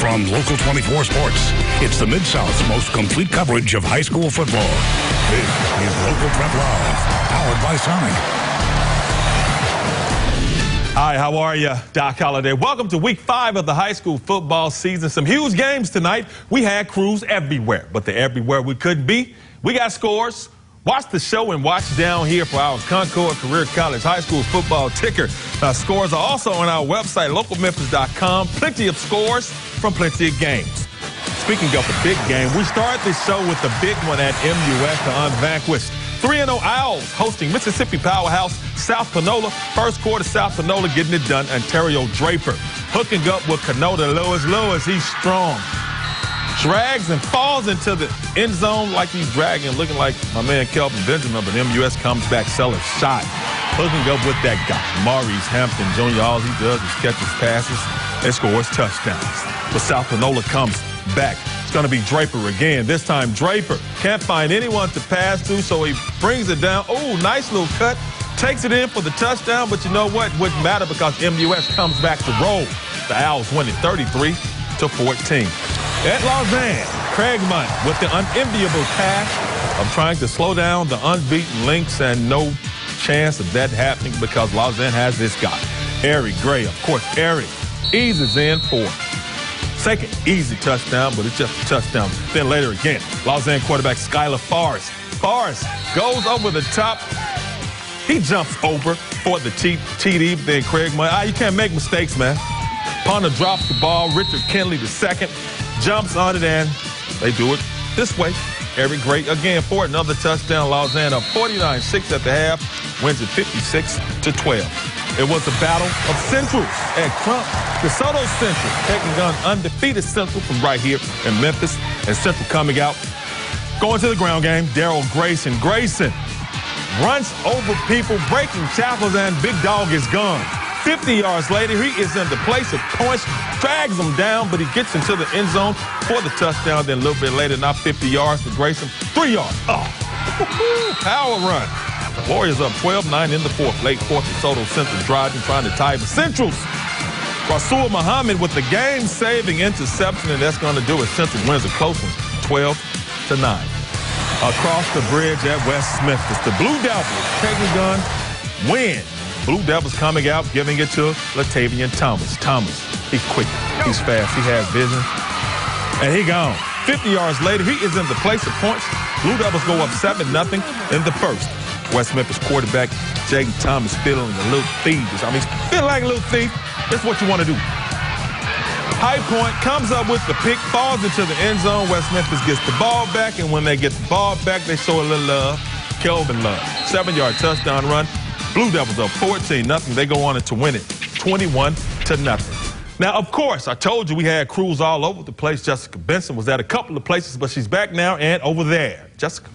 From Local 24 Sports, it's the Mid-South's most complete coverage of high school football. This is Local Prep Live, powered by Sonic. Hi, how are you? Doc Holliday. Welcome to week 5 of the high school football season. Some huge games tonight. We had crews everywhere, but the everywhere we couldn't be. We got scores. Watch the show and watch down here for our Concord Career College High School football ticker. Scores are also on our website, localmemphis.com. Plenty of scores from plenty of games. Speaking of the big game, we start this show with the big one at MUS, the unvanquished 3-0 Owls hosting Mississippi powerhouse South Panola. First quarter, South Panola getting it done. Ontario Draper hooking up with Canota Lewis. He's strong. Drags and falls into the end zone like he's dragging, looking like my man Kelvin Benjamin, but MUS comes back, Sellers shot, hooking up with that guy, Maurice Hampton Jr. All he does is catches passes and scores touchdowns. But South Panola comes back. It's going to be Draper again. This time Draper can't find anyone to pass to, so he brings it down. Oh, nice little cut. Takes it in for the touchdown, but you know what? Wouldn't matter because MUS comes back to roll. The Owls win it 33-14. At Lausanne, Craig Munn with the unenviable task of trying to slow down the unbeaten Lynx, and no chance of that happening because Lausanne has this guy, Eric Gray. Of course, Eric eases in for second easy touchdown, but it's just a touchdown. Then later again, Lausanne quarterback Skylar Forrest. Forrest goes over the top. He jumps over for the TD. Then Craig Munn, you can't make mistakes, man. Punter drops the ball. Richard Kenley, the second, jumps on it, and they do it this way. Eric Gray again for another touchdown. Lausanne up 49-6 at the half, wins it 56-12. It was a battle of Centrals at Crump. DeSoto Central taking on undefeated Central from right here in Memphis, and Central coming out, going to the ground game. Daryl Grayson runs over people, breaking tackles, and Big Dog is gone. 50 yards later, he is in the place of points, drags him down, but he gets into the end zone for the touchdown. Then a little bit later, not 50 yards to Grayson, 3 yards. Oh, power run. Warriors up 12-9 in the fourth. Late fourth, DeSoto Central driving, trying to tie the Centrals. Rasul Muhammad with the game-saving interception, and that's going to do it. Central wins a close one, 12-9. Across the bridge at West Memphis, the Blue Devils taking gun, win. Blue Devils coming out, giving it to Latavian Thomas. He's quick, he's fast, he has vision, and he gone. 50 yards later, he is in the place of points. Blue Devils go up 7-0 in the first. West Memphis quarterback Jaden Thomas feeling a little thief. Feeling like a little thief. That's what you want to do. High Point comes up with the pick, falls into the end zone. West Memphis gets the ball back, and when they get the ball back, they show a little love. Kelvin Love, 7-yard touchdown run. Blue Devils up 14-0. They go on to win it 21-0. Now, of course, I told you we had crews all over the place. Jessica Benson was at a couple of places, but she's back now and over there. Jessica.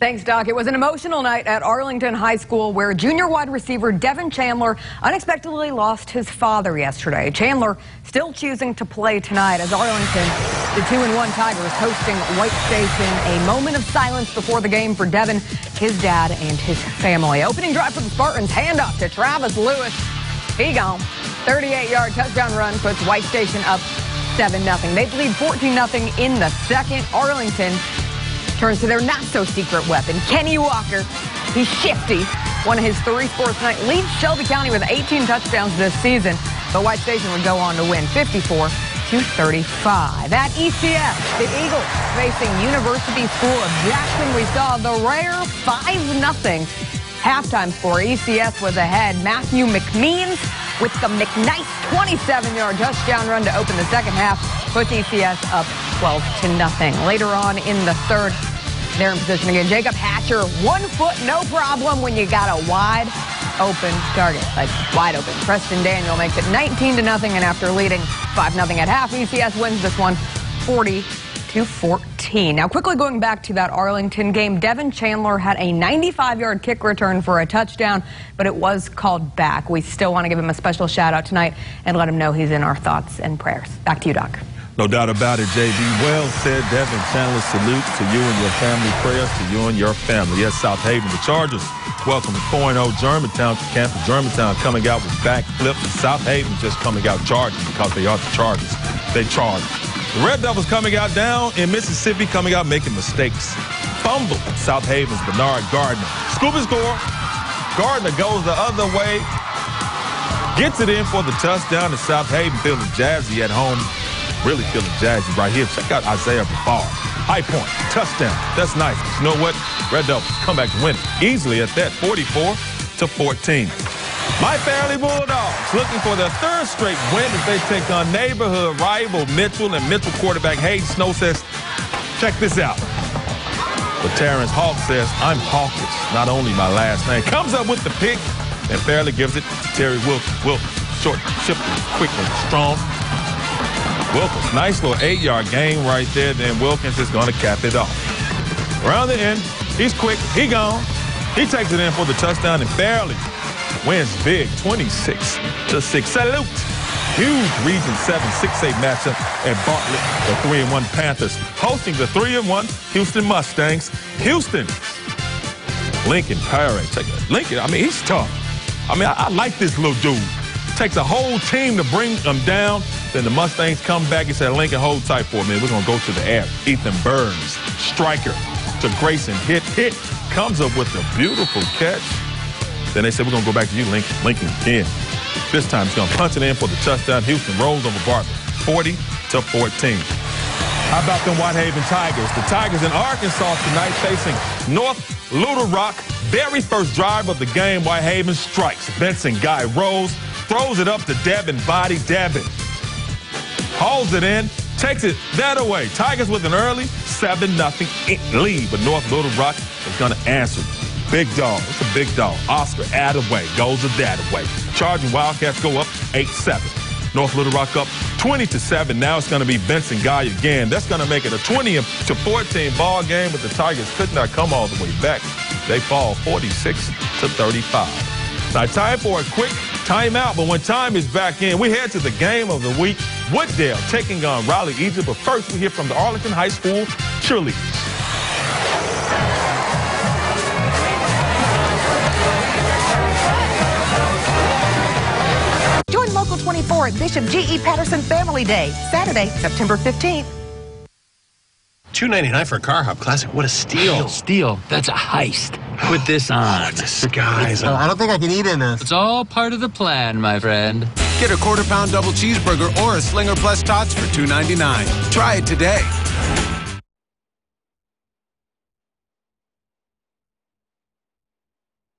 Thanks, Doc. It was an emotional night at Arlington High School where junior wide receiver Devin Chandler unexpectedly lost his father yesterday. Chandler still choosing to play tonight as Arlington, the 2-1 Tigers, hosting White Station. A moment of silence before the game for Devin, his dad, and his family. Opening drive for the Spartans, handoff to Travis Lewis. He gone. 38-yard touchdown run puts White Station up 7-0. They lead 14-0 in the second. Arlington turns to their not-so-secret weapon, Kenny Walker. He's shifty. One of his 3 sports tonight leads Shelby County with 18 touchdowns this season. But White Station would go on to win 54-35. At ECF, the Eagles facing University School of Jackson. We saw the rare 5-0 halftime score. ECS was ahead. Matthew McMeans with the McNice 27-yard touchdown run to open the second half, puts ECS up 12-0. Later on in the third, they're in position again. Jacob Hatcher, 1 foot, no problem when you got a wide open target. Like wide open. Preston Daniel makes it 19-0, and after leading 5-0 at half, ECS wins this one 40-14. Now, quickly going back to that Arlington game, Devin Chandler had a 95-yard kick return for a touchdown, but it was called back. We still want to give him a special shout-out tonight and let him know he's in our thoughts and prayers. Back to you, Doc. No doubt about it, JB. Well said, Devin Chandler. Salute to you and your family. Prayers to you and your family. Yes, South Haven, the Chargers welcome to 4-0 Germantown to camp. Germantown coming out with backflip. South Haven just coming out charging because they are the Chargers. They charge. The Red Devils coming out down in Mississippi, coming out making mistakes. Fumble. South Haven's Bernard Gardner. Scoop and score. Gardner goes the other way. Gets it in for the touchdown to South Haven. Feeling jazzy at home. Really feeling jazzy right here. Check out Isaiah Babar. High point. Touchdown. That's nice. But you know what? Red Devils come back to win easily at that, 44-14. My Fairleigh Bulldogs looking for their third straight win as they take on neighborhood rival Mitchell. And Mitchell quarterback Hayden Snow says, check this out. But Terrence Hawk says, I'm hawkish, not only my last name. Comes up with the pick, and Fairleigh gives it to Terry Wilkins. Short, shifty, quick and strong. Wilkins, nice little 8-yard gain right there. Then Wilkins is going to cap it off. Around the end, he's quick, he gone. He takes it in for the touchdown, and Fairleigh wins big, 26-6. Salute. Huge Region 7 6A matchup at Bartlett. The 3-1 Panthers hosting the 3-1 Houston Mustangs. Houston, Lincoln Perry. Lincoln, I mean, he's tough. I mean, I like this little dude. Takes a whole team to bring them down. Then the Mustangs come back and say, Lincoln, hold tight for a minute. We're going to go to the air. Ethan Burns, striker to Grayson. Hit. Comes up with a beautiful catch. Then they said, we're going to go back to you, Lincoln. Lincoln again. This time he's going to punch it in for the touchdown. Houston rolls over Bartlett, 40-14. How about them Whitehaven Tigers? The Tigers in Arkansas tonight facing North Little Rock. Very first drive of the game, Whitehaven strikes. Benson Guy Rose throws it up to Devin Body. Devin hauls it in, takes it that away. Tigers with an early 7-0 lead, but North Little Rock is going to answer. Big dog. It's a big dog. Oscar Attaway goes to that away. Charging Wildcats go up 8-7. North Little Rock up 20-7. Now it's going to be Benson Guy again. That's going to make it a 20-14 ball game, but the Tigers could not come all the way back. They fall 46-35. Now time for a quick timeout, but when time is back in, we head to the game of the week. Wooddale taking on Raleigh Egypt, but first we hear from the Arlington High School cheerleaders. Join Local 24 at Bishop G.E. Patterson Family Day, Saturday, September 15th. $2.99 for a Car Hop Classic. What a steal. Steal. That's a heist. Put this on. Oh, it's a disguise. I don't think I can eat in this. It's all part of the plan, my friend. Get a quarter-pound double cheeseburger or a Slinger Plus Tots for $2.99. Try it today.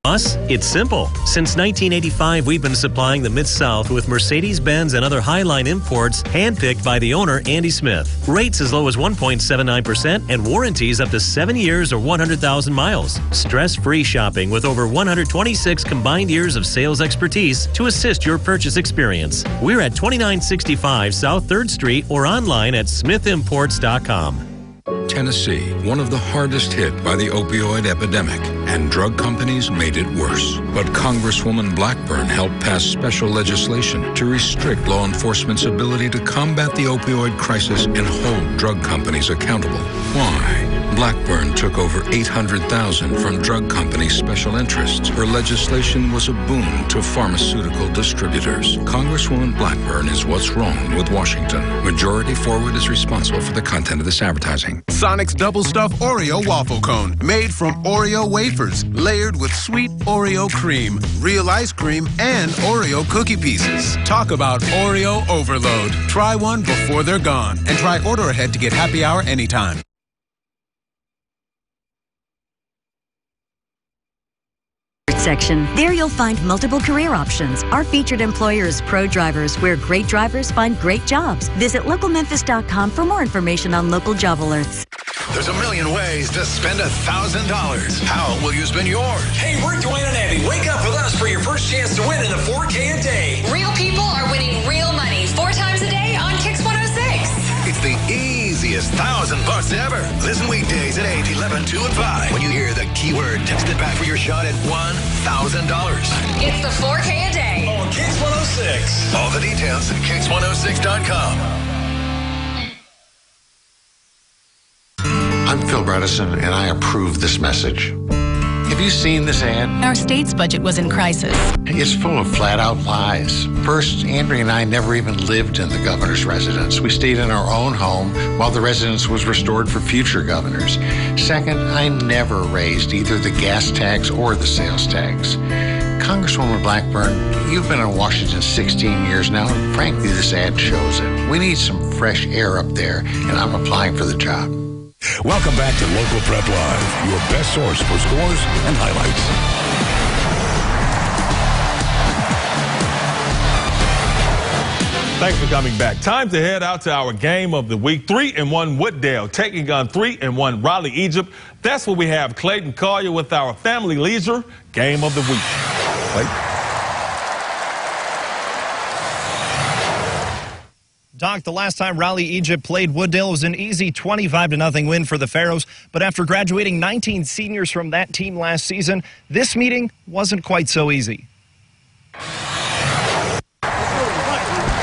Us, it's simple. Since 1985, we've been supplying the Mid-South with Mercedes-Benz and other Highline imports handpicked by the owner, Andy Smith. Rates as low as 1.79% and warranties up to 7 years or 100,000 miles. Stress-free shopping with over 126 combined years of sales expertise to assist your purchase experience. We're at 2965 South 3rd Street or online at smithimports.com. Tennessee, one of the hardest hit by the opioid epidemic, and drug companies made it worse. But Congresswoman Blackburn helped pass special legislation to restrict law enforcement's ability to combat the opioid crisis and hold drug companies accountable. Why? Blackburn took over $800,000 from drug companies' special interests. Her legislation was a boon to pharmaceutical distributors. Congresswoman Blackburn is what's wrong with Washington. Majority Forward is responsible for the content of this advertising. Sonic's Double Stuffed Oreo Waffle Cone, made from Oreo wafers, layered with sweet Oreo cream, real ice cream, and Oreo cookie pieces. Talk about Oreo overload. Try one before they're gone, and try order ahead to get happy hour anytime. Section. There you'll find multiple career options. Our featured employers, Pro Drivers, where great drivers find great jobs. Visit localmemphis.com for more information on local job alerts. There's a million ways to spend $1,000. How will you spend yours? Hey, we're Dwayne and Abby. Wake up with us for your first chance to win in the 4K a day. Real people are winning real money 4 times a day on Kicks 106. It's the easiest $1,000 ever. Listen weekdays at 8, 11, 2, and 5. When you hear the keyword, text it back for your shot at $1,000. It's the 4K a day on Kicks 106. All the details at kicks106.com. I'm Phil Bredesen, and I approve this message. Have you seen this ad? Our state's budget was in crisis. It's full of flat-out lies. First, Andrea and I never even lived in the governor's residence. We stayed in our own home while the residence was restored for future governors. Second, I never raised either the gas tax or the sales tax. Congresswoman Blackburn, you've been in Washington 16 years now, and frankly, this ad shows it. We need some fresh air up there, and I'm applying for the job. Welcome back to Local Prep Live, your best source for scores and highlights. Thanks for coming back. Time to head out to our game of the week. 3-1 Wooddale taking on 3-1 Raleigh Egypt. That's what we have. Clayton Collier with our Family Leisure game of the week. Clayton. Doc, the last time Raleigh Egypt played Wooddale was an easy 25-0 win for the Pharaohs, but after graduating 19 seniors from that team last season, this meeting wasn't quite so easy.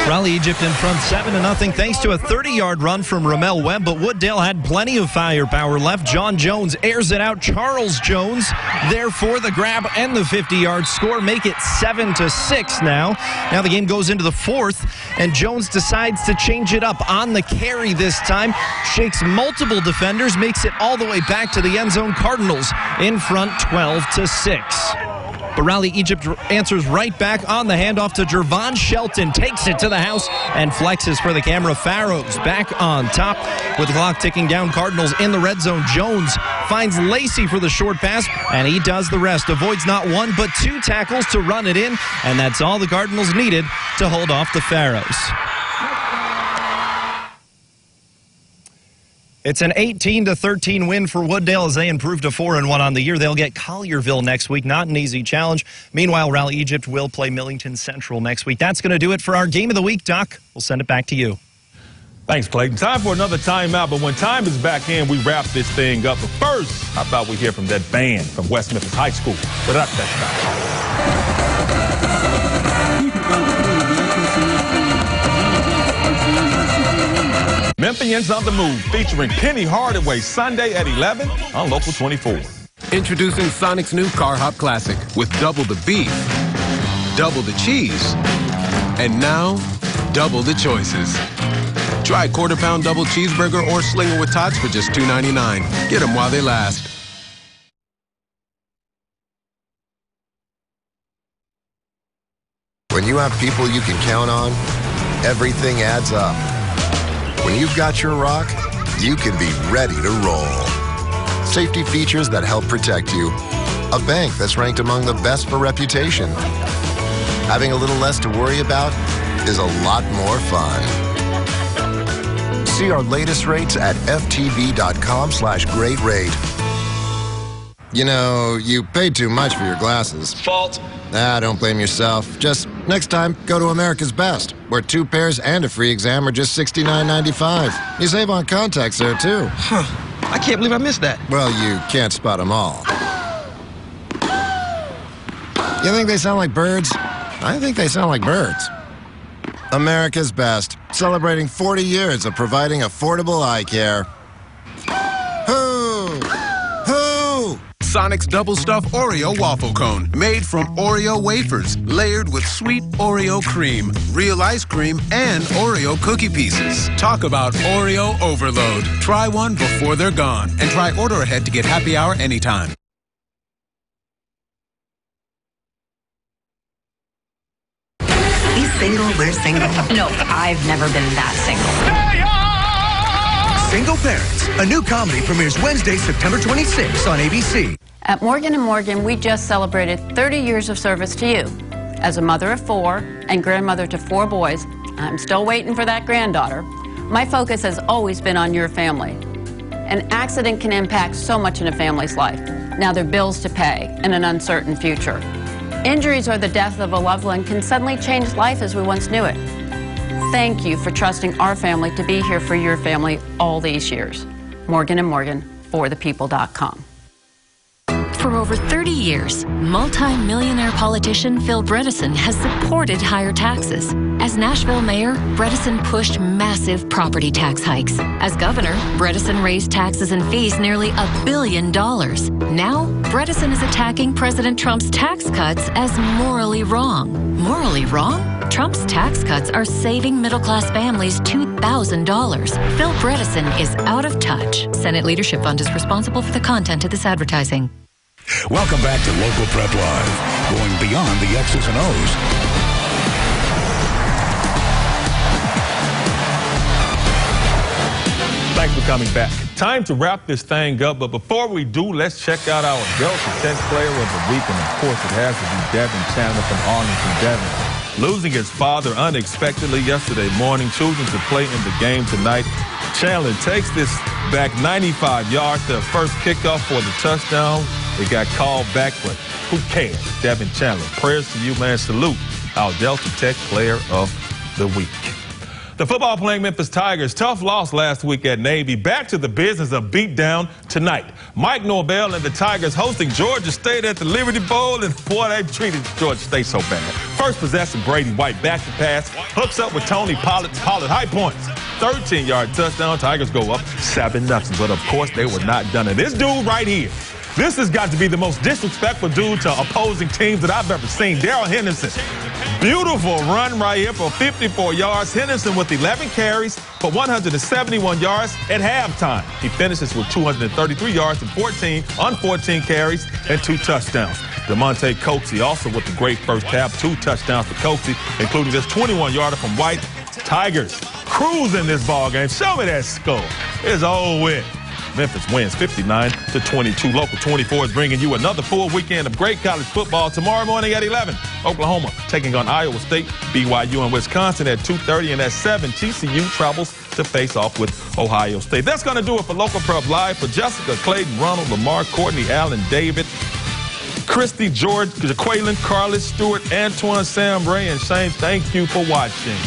Raleigh Egypt in front 7-0 thanks to a 30-yard run from Ramel Webb, but Wooddale had plenty of firepower left. John Jones airs it out. Charles Jones there for the grab and the 50-yard score. Make it 7-6 now. Now the game goes into the fourth, and Jones decides to change it up on the carry this time. Shakes multiple defenders, makes it all the way back to the end zone. Cardinals in front 12-6. But Raleigh Egypt answers right back on the handoff to Jervon Shelton. Takes it to the house and flexes for the camera. Pharaohs back on top with the clock ticking down. Cardinals in the red zone. Jones finds Lacey for the short pass, and he does the rest. Avoids not one but two tackles to run it in, and that's all the Cardinals needed to hold off the Pharaohs. It's an 18-13 win for Wooddale as they improve to 4-1 on the year. They'll get Collierville next week. Not an easy challenge. Meanwhile, Raleigh Egypt will play Millington Central next week. That's going to do it for our game of the week, Doc. We'll send it back to you. Thanks, Clayton. Time for another timeout, but when time is back in, we wrap this thing up. But first, how about we hear from that band from West Memphis High School? But that's Memphians on the Move, featuring Penny Hardaway, Sunday at 11 on Local 24. Introducing Sonic's new Car Hop Classic with double the beef, double the cheese, and now double the choices. Try quarter-pound double cheeseburger or slinger with tots for just $2.99. Get them while they last. When you have people you can count on, everything adds up. When you've got your rock, you can be ready to roll. Safety features that help protect you. A bank that's ranked among the best for reputation. Having a little less to worry about is a lot more fun. See our latest rates at ftb.com/great-rate. You know, you paid too much for your glasses. Fault. Don't blame yourself. Just next time, go to America's Best, where 2 pairs and a free exam are just $69.95. You save on contacts there, too. Huh. I can't believe I missed that. Well, you can't spot them all. You think they sound like birds? I think they sound like birds. America's Best, celebrating 40 years of providing affordable eye care. Sonic's Double Stuffed Oreo Waffle Cone, made from Oreo wafers, layered with sweet Oreo cream, real ice cream, and Oreo cookie pieces. Talk about Oreo overload. Try one before they're gone, and try order ahead to get happy hour anytime. He's single, we're single. No, I've never been that single. Single Parents, a new comedy premieres Wednesday, September 26th on ABC. At Morgan & Morgan, we just celebrated 30 years of service to you. As a mother of 4 and grandmother to 4 boys, I'm still waiting for that granddaughter. My focus has always been on your family. An accident can impact so much in a family's life. Now there are bills to pay and an uncertain future. Injuries or the death of a loved one can suddenly change life as we once knew it. Thank you for trusting our family to be here for your family all these years. Morgan & Morgan, forthepeople.com. For over 30 years, multi-millionaire politician Phil Bredesen has supported higher taxes. As Nashville mayor, Bredesen pushed massive property tax hikes. As governor, Bredesen raised taxes and fees nearly $1 billion. Now, Bredesen is attacking President Trump's tax cuts as morally wrong. Morally wrong? Trump's tax cuts are saving middle-class families $2,000. Phil Bredesen is out of touch. Senate Leadership Fund is responsible for the content of this advertising. Welcome back to Local Prep Live, going beyond the X's and O's. Thanks for coming back. Time to wrap this thing up, but before we do, let's check out our Delta Tech Player of the Week, and of course it has to be Devin Chandler from Arlington. Devin, losing his father unexpectedly yesterday morning, choosing to play in the game tonight. Chandler takes this back 95 yards, their first kickoff for the touchdown. It got called back, but who cares? Devin Chandler, prayers to you, man. Salute our Delta Tech Player of the Week. The football-playing Memphis Tigers, tough loss last week at Navy. Back to the business of beatdown tonight. Mike Norvell and the Tigers hosting Georgia State at the Liberty Bowl, and boy, they treated Georgia State so bad. First possession, Brady White back to pass, hooks up with Tony Pollard, high points. 13-yard touchdown. Tigers go up 7-0. But, of course, they were not done. And this dude right here, this has got to be the most disrespectful dude to opposing teams that I've ever seen. Darrell Henderson. Beautiful run right here for 54 yards. Henderson with 11 carries for 171 yards at halftime. He finishes with 233 yards and 14 carries and 2 touchdowns. DeMonte Coxie also with a great first half, 2 touchdowns for Coxie, including this 21-yarder from White. Tigers cruising this ball game. Show me that score. It's all with. Memphis wins 59-22. Local 24 is bringing you another full weekend of great college football tomorrow morning at 11. Oklahoma taking on Iowa State, BYU and Wisconsin at 2:30, and at 7, TCU travels to face off with Ohio State. That's going to do it for Local Prep Live. For Jessica, Clayton, Ronald, Lamar, Courtney, Allen, David, Christy, George, Jaqueline, Carlos, Stewart, Antoine, Sam, Ray, and Shane, thank you for watching.